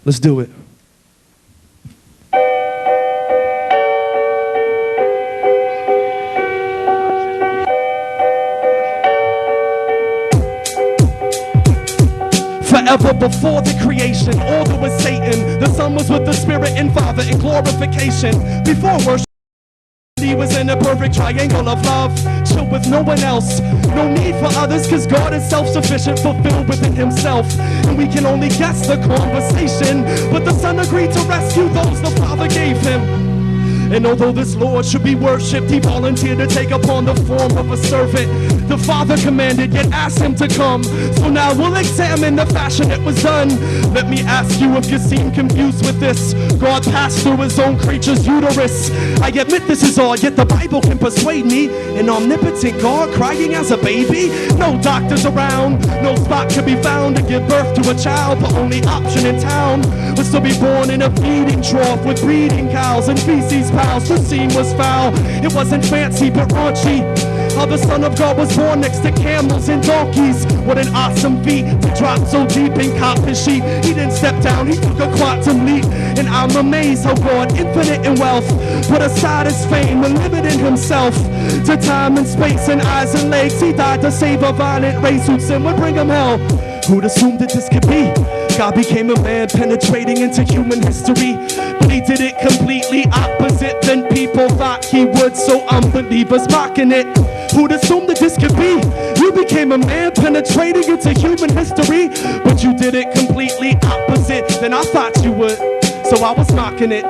Let's do it. Forever before the creation, order was Satan. The Son was with the Spirit and Father in glorification. Before worship, he was in a perfect triangle of love, chill with no one else. No need for others, cause God is self-sufficient, fulfilled within himself. And we can only guess the conversation, but the Son agreed to rescue those the Father gave him. And although this Lord should be worshipped, he volunteered to take upon the form of a servant. The Father commanded, yet asked him to come. So now we'll examine the fashion it was done. Let me ask you if you seem confused with this. God passed through his own creature's uterus. I admit this is odd, yet the Bible can persuade me. An omnipotent God crying as a baby? No doctors around, no spot could be found to give birth to a child. The only option in town was to be born in a feeding trough with breeding cows and feces piles. The scene was foul, it wasn't fancy but raunchy. How the Son of God was born next to camels and donkeys. What an awesome feat to drop so deep and cop his sheep. He didn't step down, he took a quantum leap. And I'm amazed how God, infinite in wealth, put aside his fame and limited himself to time and space and eyes and legs. He died to save a violent race whose sin would bring him hell. Who'd assume that this could be? God became a man, penetrating into human history. But he did it completely opposite than people thought he would, so unbelievers mocking it. Who'd assume that this could be? You became a man, penetrating into human history, but you did it completely opposite than I thought you would, so I was mocking it.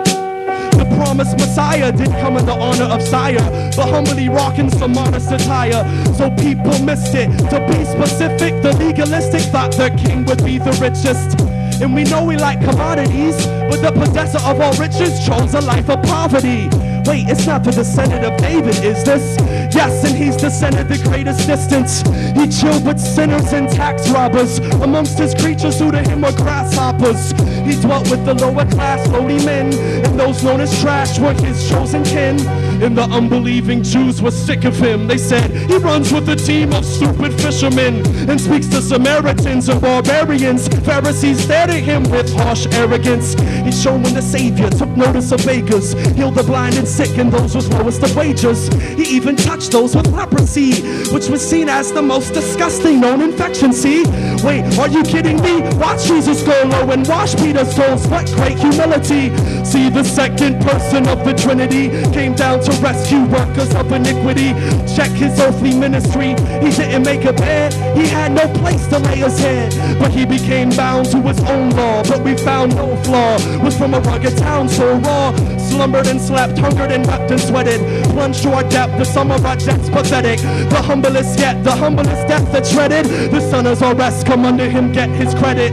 The promised Messiah did come in the honor of sire, but humbly rocking some modest attire. So people missed it. To be specific, the legalistic thought the king would be the richest. And we know we like commodities, but the possessor of all riches chose a life of poverty. Wait, it's not the descendant of David, is this? Yes, and he's descended the greatest distance. He chilled with sinners and tax robbers, amongst his creatures who to him were grasshoppers. He dwelt with the lower class, lowly men, and those known as trash were his chosen kin. And the unbelieving Jews were sick of him. They said, he runs with a team of stupid fishermen and speaks to Samaritans and barbarians. Pharisees stared at him with harsh arrogance. He showed when the Savior took notice of beggars, healed the blind and sick and those with lowest of wages. He even touched those with leprosy, which was seen as the most disgusting known infection. See? Wait, are you kidding me? Watch Jesus go low and wash Peter's toes. What great humility. See, the second person of the Trinity came down to rescue workers of iniquity. Check his earthly ministry. He didn't make a bed, he had no place to lay his head, but he became bound to his own law. But we found no flaw. Was from a rugged town so raw, slumbered and slept, hungered and wept and sweated, plunged to our depth, the sum of our debts pathetic. The humblest yet, the humblest death that's shredded. The son is our rest, come under him, get his credit.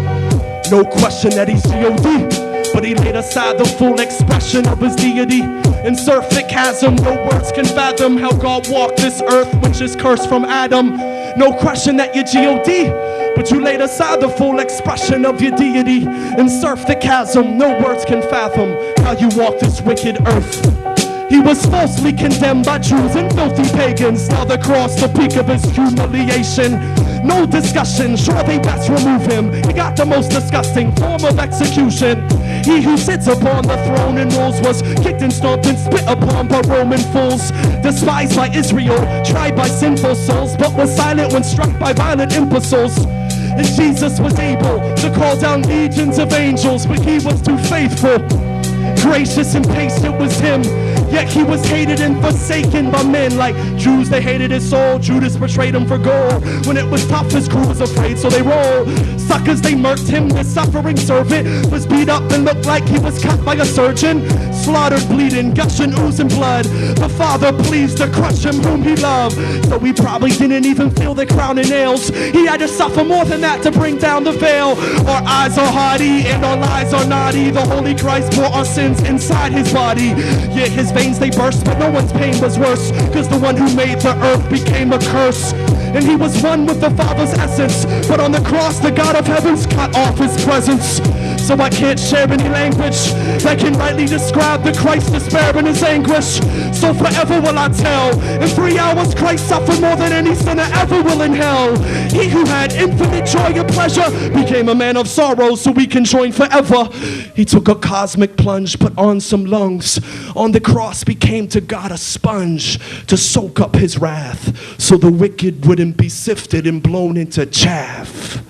No question that he's G.O.D., but he laid aside the full expression of his deity. And surf the chasm, no words can fathom how God walked this earth, which is cursed from Adam. No question that you're G.O.D., but you laid aside the full expression of your deity. And surf the chasm, no words can fathom how you walk this wicked earth. He was falsely condemned by Jews and filthy pagans. Now the cross, the peak of his humiliation. No discussion, sure they best remove him. He got the most disgusting form of execution. He who sits upon the throne and rules was kicked and stomped and spit upon by Roman fools. Despised by Israel, tried by sinful souls, but was silent when struck by violent imbeciles. And Jesus was able to call down legions of angels, but he was too faithful. Gracious and patient was him, yet he was hated and forsaken by men. Like Jews, they hated his soul. Judas betrayed him for gold. When it was tough, his crew was afraid, so they rolled. Suckers, they murked him. The suffering servant was beat up and looked like he was cut by a surgeon. Slaughtered, bleeding, gushing, oozing blood. The Father pleased to crush him whom he loved. So he probably didn't even feel the crown and nails. He had to suffer more than that to bring down the veil. Our eyes are hardy and our lies are naughty. The Holy Christ bore our sins inside his body. Yet his veins they burst, but no one's pain was worse, cause the one who made the earth became a curse. And he was one with the Father's essence, but on the cross the God of heavens cut off his presence. so I can't share any language that can rightly describe the Christ despair and his anguish. So forever will I tell, in 3 hours Christ suffered more than any sinner ever will in hell. He who had infinite joy and pleasure became a man of sorrow so we can join forever. He took a cosmic plunge, put on some lungs. On the cross became to God a sponge to soak up his wrath so the wicked wouldn't be sifted and blown into chaff.